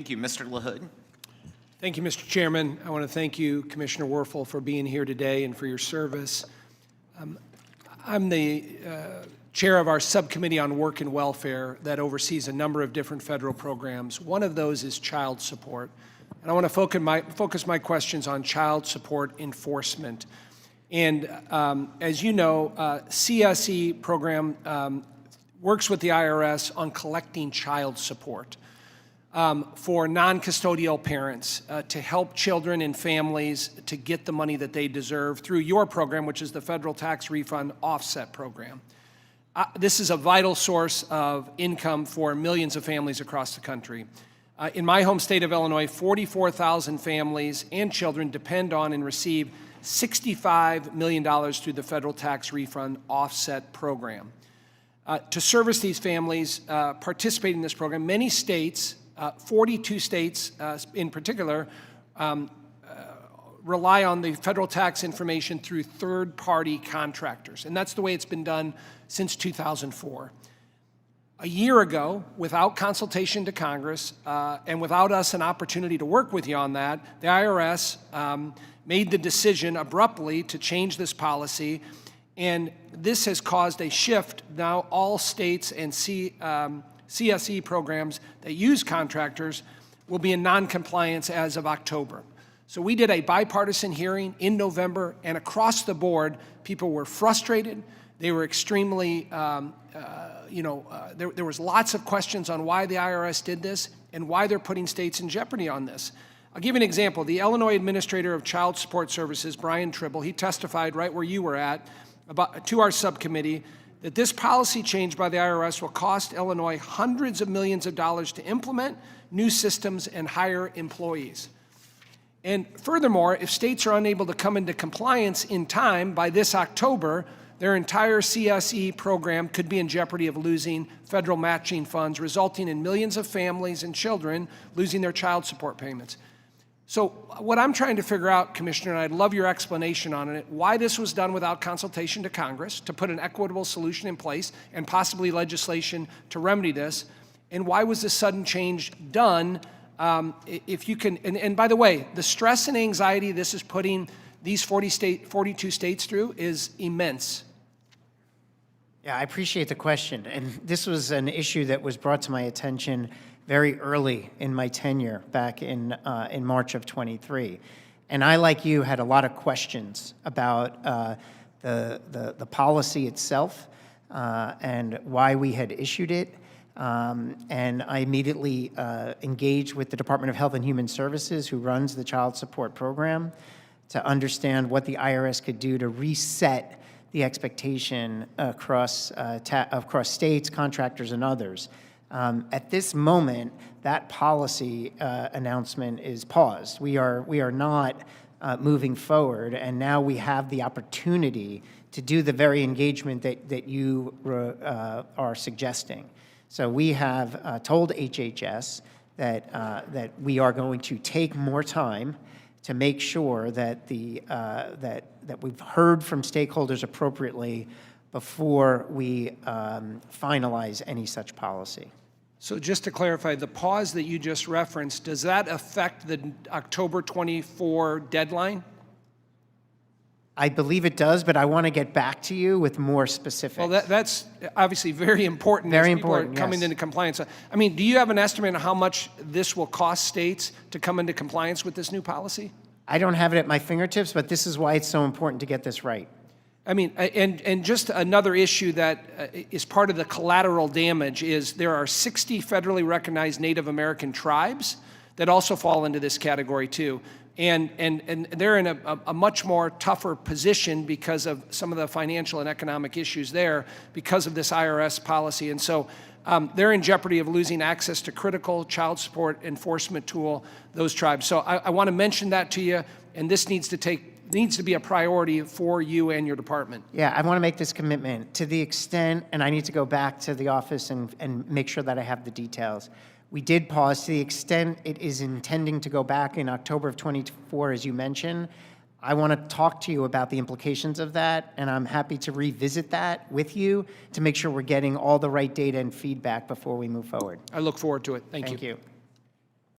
Thank you. Mr. Lahood. Thank you, Mr. Chairman. I want to thank you, Commissioner Werfel, for being here today and for your service. I'm the chair of our subcommittee on work and welfare that oversees a number of different federal programs. One of those is child support. And I want to focus my questions on child support enforcement. And as you know, CSE program works with the IRS on collecting child support for non-custodial parents to help children and families to get the money that they deserve through your program, which is the Federal Tax Refund Offset Program. This is a vital source of income for millions of families across the country. In my home state of Illinois, 44,000 families and children depend on and receive $65 million through the Federal Tax Refund Offset Program. To service these families participating in this program, many states, 42 states in particular, rely on the federal tax information through third-party contractors, and that's the way it's been done since 2004. A year ago, without consultation to Congress and without us an opportunity to work with you on that, the IRS made the decision abruptly to change this policy, and this has caused a shift. Now all states and CSE programs that use contractors will be in non-compliance as of October. So we did a bipartisan hearing in November, and across the board, people were frustrated. They were extremely, there was lots of questions on why the IRS did this and why they're putting states in jeopardy on this. I'll give you an example. The Illinois Administrator of Child Support Services, Brian Tribble, he testified right where you were at to our subcommittee that this policy change by the IRS will cost Illinois hundreds of millions of dollars to implement new systems and hire employees. And furthermore, if states are unable to come into compliance in time by this October, their entire CSE program could be in jeopardy of losing federal matching funds, resulting in millions of families and children losing their child support payments. So what I'm trying to figure out, Commissioner, and I'd love your explanation on it, why this was done without consultation to Congress to put an equitable solution in place and possibly legislation to remedy this, and why was this sudden change done? If you can, and by the way, the stress and anxiety this is putting these 42 states through is immense. Yeah, I appreciate the question. And this was an issue that was brought to my attention very early in my tenure back in March of '23. And I, like you, had a lot of questions about the policy itself and why we had issued it. And I immediately engaged with the Department of Health and Human Services, who runs the child support program, to understand what the IRS could do to reset the expectation across states, contractors, and others. At this moment, that policy announcement is paused. We are not moving forward, and now we have the opportunity to do the very engagement that you are suggesting. So we have told HHS that we are going to take more time to make sure that that we've heard from stakeholders appropriately before we finalize any such policy. So just to clarify, the pause that you just referenced, does that affect the October 24 deadline? I believe it does, but I want to get back to you with more specifics. Well, that's obviously very important. Very as people important, are coming yes. into compliance. I mean, do you have an estimate on how much this will cost states to come into compliance with this new policy? I don't have it at my fingertips, but this is why it's so important to get this right. I mean, and just another issue that is part of the collateral damage is there are 60 federally recognized Native American tribes that also fall into this category too. And they're in a much more tougher position because of some of the financial and economic issues there because of this IRS policy. And so they're in jeopardy of losing access to critical child support enforcement tool, those tribes. So I want to mention that to you, and this needs to be a priority for you and your department. Yeah, I want to make this commitment to the extent, and I need to go back to the office and make sure that I have the details. We did pause to the extent it is intending to go back in October of '24, as you mentioned. I want to talk to you about the implications of that, and I'm happy to revisit that with you to make sure we're getting all the right data and feedback before we move forward. I look forward to it. Thank you. Thank you.